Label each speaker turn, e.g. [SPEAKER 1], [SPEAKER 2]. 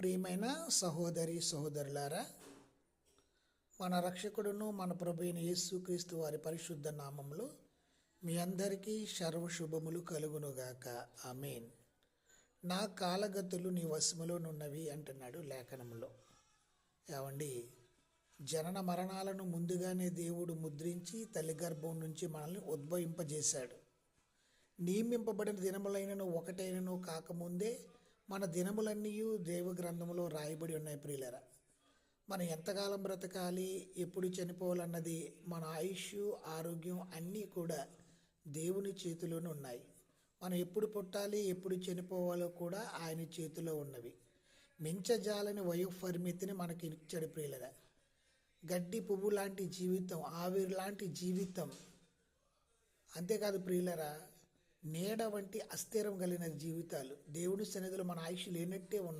[SPEAKER 1] ప్రియమైన సహోదరి సహోదరులారా, మన రక్షకుడును మన ప్రభు అయిన యేసుక్రీస్తు వారి పరిశుద్ధ నామంలో మీ అందరికీ సర్వశుభములు కలుగునుగాక. ఆమేన్. నా కాలగతులు నీ వశములోనున్నవి అంటున్నాడు లేఖనంలో. ఏమండి, జనన మరణాలను ముందుగానే దేవుడు ముద్రించి తల్లి గర్భం నుంచి మనల్ని ఉద్భవింపజేశాడు. నియమింపబడిన దినములైనను ఒకటైనను కాకముందే మన దినములన్నీ దేవగ్రంథములో రాయబడి ఉన్నాయి. ప్రియులరా, మనం ఎంతకాలం బ్రతకాలి, ఎప్పుడు చనిపోవాలన్నది, మన ఆయుష్, ఆరోగ్యం అన్నీ కూడా దేవుని చేతిలోనే ఉన్నాయి. మనం ఎప్పుడు పుట్టాలి, ఎప్పుడు చనిపోవాలో కూడా ఆయన చేతిలో ఉన్నవి. మించజాలని వయోపరిమితిని మనకి ఇచ్చాడు. ప్రియులరా, గడ్డి పువ్వు లాంటి జీవితం, ఆవిరి లాంటి జీవితం, అంతేకాదు ప్రియులరా, నీడ వంటి అస్థిరం కలిగిన జీవితాలు, దేవుని సన్నిధిలో మన ఆయుష్ లేనట్టే ఉన్నది.